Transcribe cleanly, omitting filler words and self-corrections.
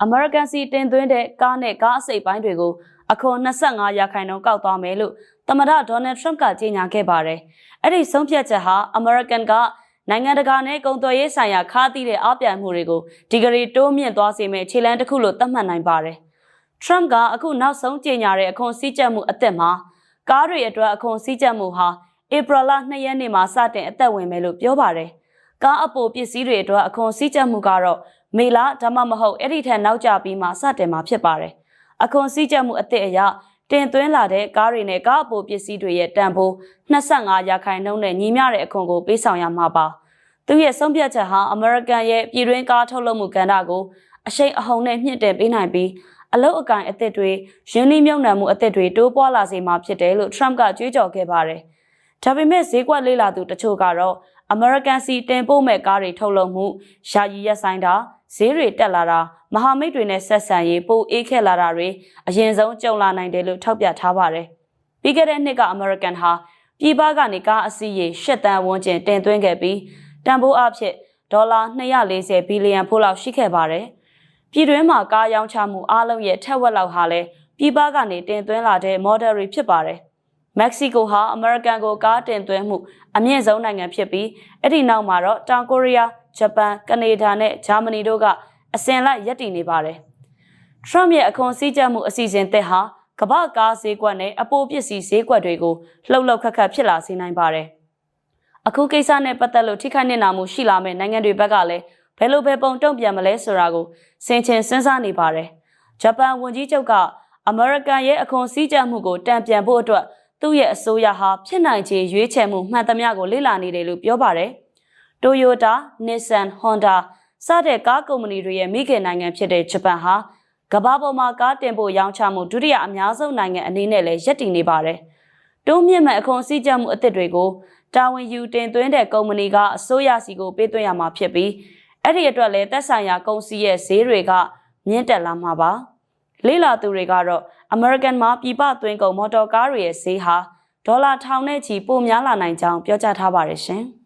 American စီတင်သွင်းတဲ့ကားနဲ့ကားအစိပ်ပိုင်းတွေကိုအခွန်25%ကောက်သွားမယ်လို့သမ္မတဒေါ်နယ်ထရမ့်ကကြေညာခဲ့ပါတယ်။အဲ့ဒီဆုံးဖြတ်ချက်ဟာ American ကနိုင်ငံတကာနဲ့ကုန်သွယ်ရေးဆိုင်ရာခါးသီးတဲ့အားပြိုင်မှုတွေကိုဒီဂရီတိုးမြင့်သွားစေမယ့်ခြေလှမ်းတစ်ခုလို့သတ်မှတ်နိုင်ပါတယ်။ Trump ကအခုနောက်ဆုံးကြေညာတဲ့အခွန်စည်းကြပ်မှုအသစ်မှာကားတွေအတွက်အခွန်စည်းကြပ်မှုဟာဧပြီလ2 ရက်နေ့မှာစတင်အသက်ဝင်မယ်လို့ပြောပါတယ်။ကားအပိုပစ္စည်းတွေအတွက်အခွန်စည်းကြပ်မှုကတော့မေလဒါမှမဟုတ်အဲ့ဒီထက်နောက်ကျပြီးမှစတင်မှာဖြစ်ပါတယ်။အခွန်စည်းကြပ်မှုအသစ်အရတင်သွင်းလာတဲ့ကားတွေနဲ့ကားအပိုပစ္စည်းတွေရဲ့တန်ဖိုး25%နဲ့ညီမျှတဲ့အခွန်ကိုပေးဆောင်ရမှာပါ။သူရဲ့ဆုံးဖြတ်ချက်ဟာ American ရဲ့ပြည်တွင်းကားထုတ်လုပ်မှုကဏ္ဍကိုအရှိန်အဟုန်နဲ့မြင့်တင်ပေးနိုင်ပြီးအလုတ်အကင်အသစ်တွေယင်းနှိမ့်မြုံနှံမှုအသစ်တွေတိုးပွားလာစေမှာဖြစ်တယ်လို့ Trump ကကြွေးကြော်ခဲ့ပါတယ်။ဒါပေမဲ့ဈေးကွက်လေးလာသူတချို့ကတော့ American စီတင်ပို့မဲ့ကားတွေထုတ်လုပ်မှုယာယီရပ်ဆိုင်းတာဈေးတွေတက်လာတာမဟာမိတ်တွေနဲ့ဆက်ဆံရေးပိုအေးခဲ့လာတာတွေအရင်ဆုံးကြုံလာနိုင်တယ်လို့ထောက်ပြထားပါတယ်။ပြီးခဲ့တဲ့နှစ်က American ဟာပြည်ပကနေကားအစီးရေ8 သန်းဝန်းကျင်တင်သွင်းခဲ့ပြီးတန်ဖိုးအဖြစ်ဒေါ်လာ240ဘီလီယံဖိုးလောက်ရှိခဲ့ပါတယ်။ပြည်တွင်းမှာကားရောင်းချမှုအားလုံးရဲ့ထက်ဝက်လောက်ဟာလည်းပြည်ပကနေတင်သွင်းလာတဲ့ model တွေဖြစ်ပါတယ်။မက္ကဆီကိုဟာ American ကိုကားတင်သွင်းမှုအမြင့်ဆုံးနိုင်ငံဖြစ်ပြီးအဲ့ဒီနောက်မှာတော့တောင်ကိုရီးယားဂျပန်ကနေဒါနဲ့ဂျာမနီတို့ကအစဉ်လိုက်ရပ်တည်နေပါတယ်။ Trump ရဲ့အခွန်စည်းကြပ်မှုအစီအစဉ်သစ်ဟာကမ္ဘာကားဈေးကွက်နဲ့အပိုပစ္စည်းဈေးကွက်တွေကိုလှုပ်လှုပ်ခတ်ခတ်ဖြစ်လာစေနိုင်ပါတယ်။အခုကိစ္စနဲ့ပတ်သက်လို့ထိခိုက်နစ်နာမှုရှိလာမဲ့နိုင်ငံတွေဘက်ကလည်းဘယ်လိုပဲပုံတုံ့ပြန်မလဲဆိုတာကိုဆင်ခြင်စဉ်းစားနေပါတယ်။ဂျပန်ဝန်ကြီးချုပ်က American ရဲ့အခွန်စည်းကြပ်မှုကိုတံပြန်ဖို့အတွက်သူ့ရဲ့အစိုးရဟာဖြစ်နိုင်ခြေရွေးချယ်မှုမှန်သမျှကိုလေ့လာနေတယ်လို့ပြောပါတယ်။ Toyota, Nissan, Honda စတဲ့ကားကုမ္ပဏီတွေရဲ့မိခင်နိုင်ငံဖြစ်တဲ့ဂျပန်ဟာကမ္ဘာပေါ်မှာကားတင်ပို့ရောင်းချမှုဒုတိယအများဆုံးနိုင်ငံအနေနဲ့လည်းရပ်တည်နေပါတယ်။တိုးမြင့်မဲ့အခွန်စည်းကြပ်မှုအသစ်တွေကိုတာဝန်ယူတင်သွင်းတဲ့ကုမ္ပဏီကအစိုးရစီကိုပေးသွင်းရမှာဖြစ်ပြီးအဲ့ဒီအတွက်လည်းသက်ဆိုင်ရာကုန်စည်ရဲ့ဈေးတွေကမြင့်တက်လာမှာပါ။လေ့လာသူတွေကတော့ American မှာပြည်ပသွင်းကုန်မော်တော်ကားတွေရဲ့ဈေးဟာဒေါ်လာထောင်နဲ့ချီပိုများလာနိုင်ကြောင်းပြောကြားထားပါတယ်ရှင်။